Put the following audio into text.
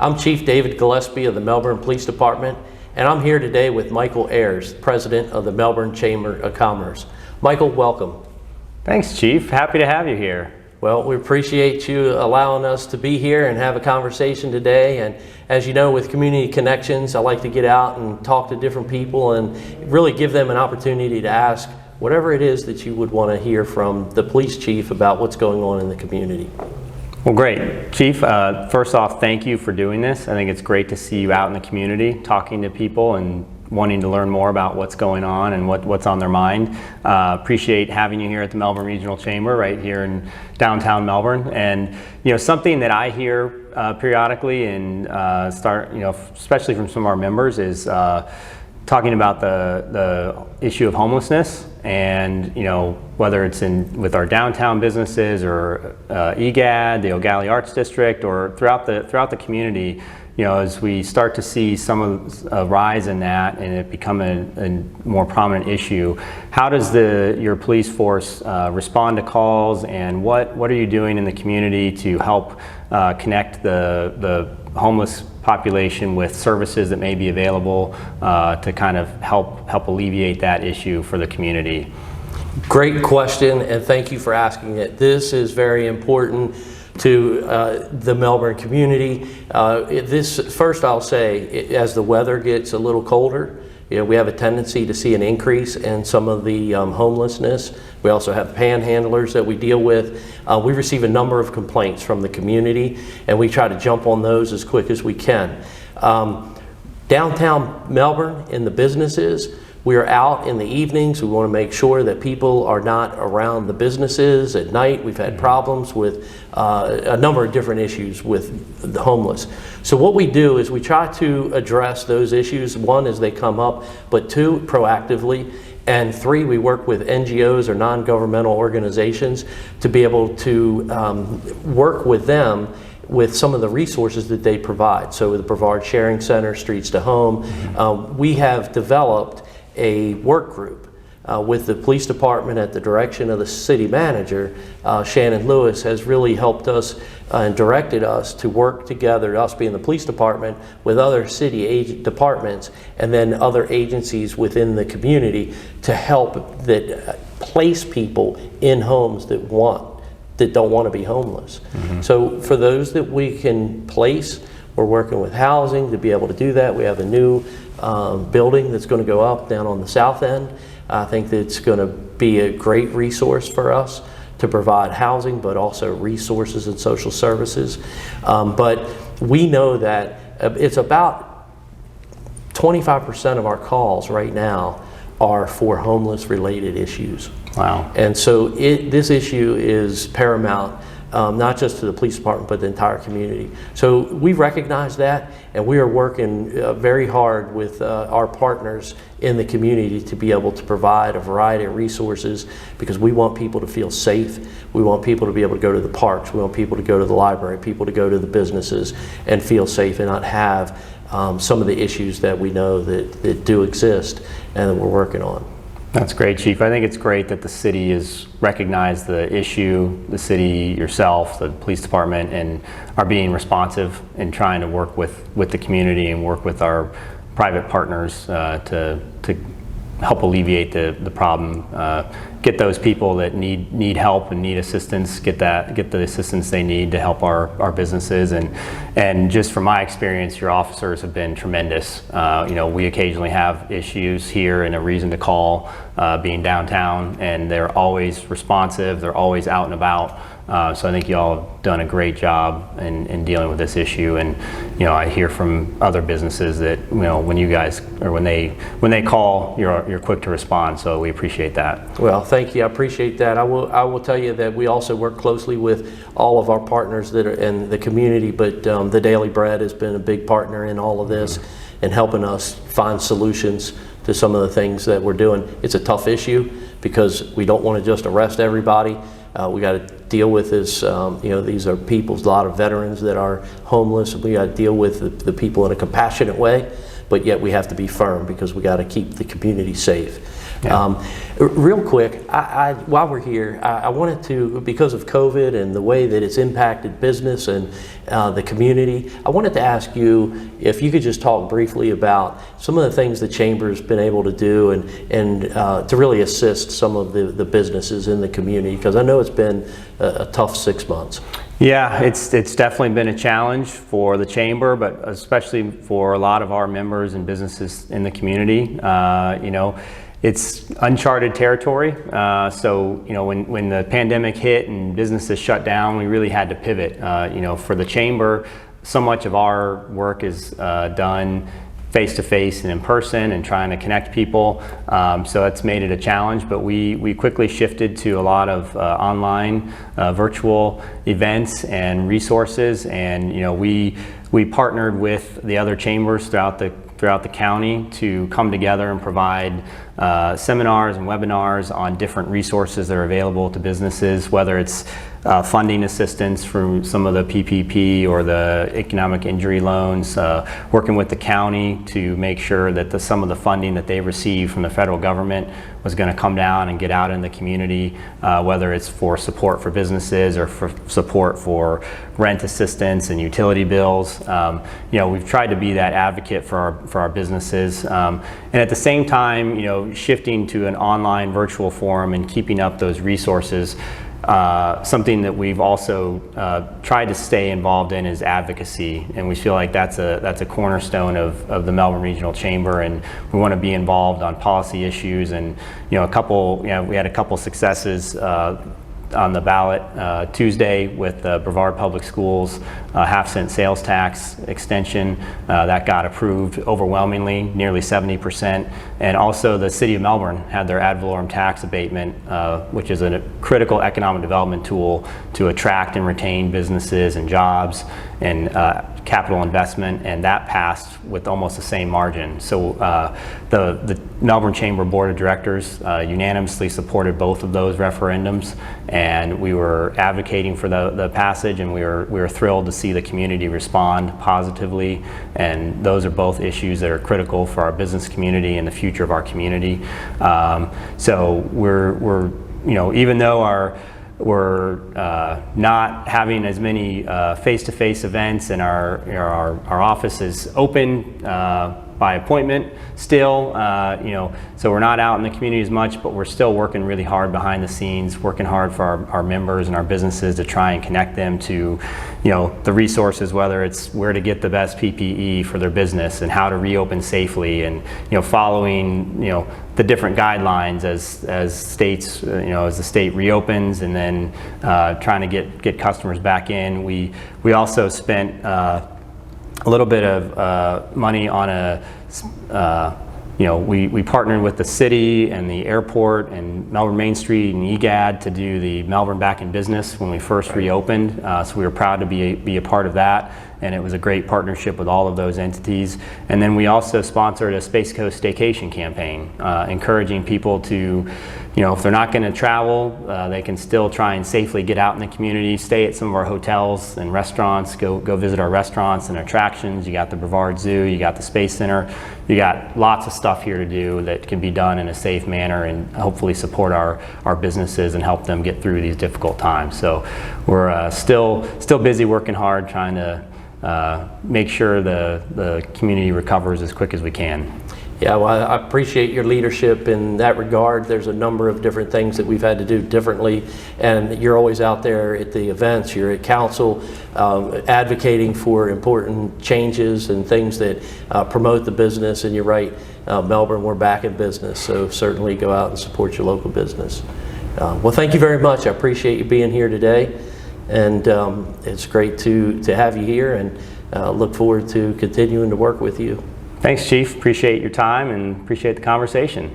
I'm Chief David Gillespie of the Melbourne Police Department, and I'm here today with Michael Ayers, President of the Melbourne Chamber of Commerce. Michael, welcome. Thanks, Chief. Happy to have you here. Well, we appreciate you allowing us to be here and have a conversation today. And as you know, with Community Connections, I like to get out and talk to different people and really give them an opportunity to ask whatever it is that you would want to hear from the police chief about what's going on in the community. Well, great. Chief, first off, thank you for doing this. I think it's great to see you out in the community, talking to people and wanting to learn more about what's going on and what's on their mind. Appreciate having you here at the Melbourne Regional Chamber right here in downtown Melbourne. And something that I hear periodically and especially from some of our members is talking about the issue of homelessness, and whether it's with our downtown businesses or EGAD, the O'Galley Arts District, or throughout the community. As we start to see some of a rise in that and it become a more prominent issue, how does your police force respond to calls, and what are you doing in the community to help connect the homeless population with services that may be available to kind of help alleviate that issue for the community? Great question, and thank you for asking it. This is very important to the Melbourne community. First I'll say, as the weather gets a little colder, we have a tendency to see an increase in some of the homelessness. We also have panhandlers that we deal with. We receive a number of complaints from the community, and we try to jump on those as quick as we can. Downtown Melbourne, in the businesses, we are out in the evenings. We want to make sure that people are not around the businesses at night. We've had problems with a number of different issues with the homeless. So what we do is we try to address those issues, one, as they come up, but two, proactively, and three, we work with NGOs or non-governmental organizations to be able to work with them with some of the resources that they provide. So with the Brevard Sharing Center, Streets to Home, we have developed a work group with the police department at the direction of the city manager. Shannon Lewis has really helped us and directed us to work together, us being the police department, with other city departments and then other agencies within the community to help place people in homes that don't want to be homeless. So for those that we can place, we're working with housing to be able to do that. We have a new building that's going to go up down on the south end. I think that's going to be a great resource for us to provide housing, but also resources and social services. But we know that it's about 25% of our calls right now are for homeless related issues. Wow. And so this issue is paramount, not just to the police department, but the entire community. So we recognize that, and we are working very hard with our partners in the community to be able to provide a variety of resources, because we want people to feel safe. We want people to be able to go to the parks. We want people to go to the library, people to go to the businesses and feel safe and not have some of the issues that we know that do exist and that we're working on. That's great, Chief. I think it's great that the city has recognized the issue, the city, yourself, the police department, and are being responsive and trying to work with the community and work with our private partners to help alleviate the problem, get those people that need help and need assistance, get the assistance they need to help our businesses. And just from my experience, your officers have been tremendous. We occasionally have issues here and a reason to call, being downtown, and they're always responsive, they're always out and about. So I think you all have done a great job in dealing with this issue. And I hear from other businesses that when you guys, or when they call, you're quick to respond. So we appreciate that. Well, thank you. I appreciate that. I will tell you that we also work closely with all of our partners that are in the community, but the Daily Bread has been a big partner in all of this and helping us find solutions to some of the things that we're doing. It's a tough issue because we don't want to just arrest everybody. We got to deal with this, these are people, a lot of veterans that are homeless. We got to deal with the people in a compassionate way, but yet we have to be firm because we got to keep the community safe. Real quick, while we're here, I wanted to, because of COVID and the way that it's impacted business and the community, I wanted to ask you if you could just talk briefly about some of the things the Chamber's been able to do and to really assist some of the businesses in the community, because I know it's been a tough 6 months. Yeah, it's definitely been a challenge for the Chamber, but especially for a lot of our members and businesses in the community. It's uncharted territory. So when the pandemic hit and businesses shut down, we really had to pivot. For the Chamber, so much of our work is done face-to-face and in person and trying to connect people. So that's made it a challenge, but we quickly shifted to a lot of online virtual events and resources, and we partnered with the other chambers throughout the county to come together and provide seminars and webinars on different resources that are available to businesses, whether it's funding assistance from some of the PPP or the economic injury loans, working with the county to make sure that some of the funding that they receive from the federal government was going to come down and get out in the community, whether it's for support for businesses or for support for rent assistance and utility bills. We've tried to be that advocate for our businesses, and at the same time, shifting to an online virtual forum and keeping up those resources. Something that we've also tried to stay involved in is advocacy, and we feel like that's a cornerstone of the Melbourne Regional Chamber, and we want to be involved on policy issues. And we had a couple successes on the ballot Tuesday with the Brevard Public Schools half-cent sales tax extension. That got approved overwhelmingly, nearly 70%. And also the City of Melbourne had their ad valorem tax abatement, which is a critical economic development tool to attract and retain businesses and jobs and capital investment, and that passed with almost the same margin. So the Melbourne Chamber Board of Directors unanimously supported both of those referendums, and we were advocating for the passage, and we were thrilled to see the community respond positively. And those are both issues that are critical for our business community and the future of our community. So we're even though we're not having as many face-to-face events, and our office is open by appointment still, so we're not out in the community as much, but we're still working really hard behind the scenes, working hard for our members and our businesses to try and connect them to the resources, whether it's where to get the best PPE for their business and how to reopen safely, and following the different guidelines as states, as the state reopens, and then trying to get customers back in. We also spent a little bit of money on we partnered with the city and the airport and Melbourne Main Street and EGAD to do the Melbourne Back in Business when we first reopened. So we were proud to be a part of that, and it was a great partnership with all of those entities. And then we also sponsored a Space Coast staycation campaign, encouraging people to, if they're not going to travel, they can still try and safely get out in the community, stay at some of our hotels and restaurants, go visit our restaurants and attractions. You got the Brevard Zoo, you got the Space Center, you got lots of stuff here to do that can be done in a safe manner and hopefully support our businesses and help them get through these difficult times. So we're still busy working hard trying to make sure the community recovers as quick as we can. Yeah, well, I appreciate your leadership in that regard. There's a number of different things that we've had to do differently, and you're always out there at the events, you're at council, advocating for important changes and things that promote the business. And you're right, Melbourne, we're back in business, so certainly go out and support your local business. Well, thank you very much. I appreciate you being here today, and it's great to have you here, and look forward to continuing to work with you. Thanks, Chief. Appreciate your time and appreciate the conversation.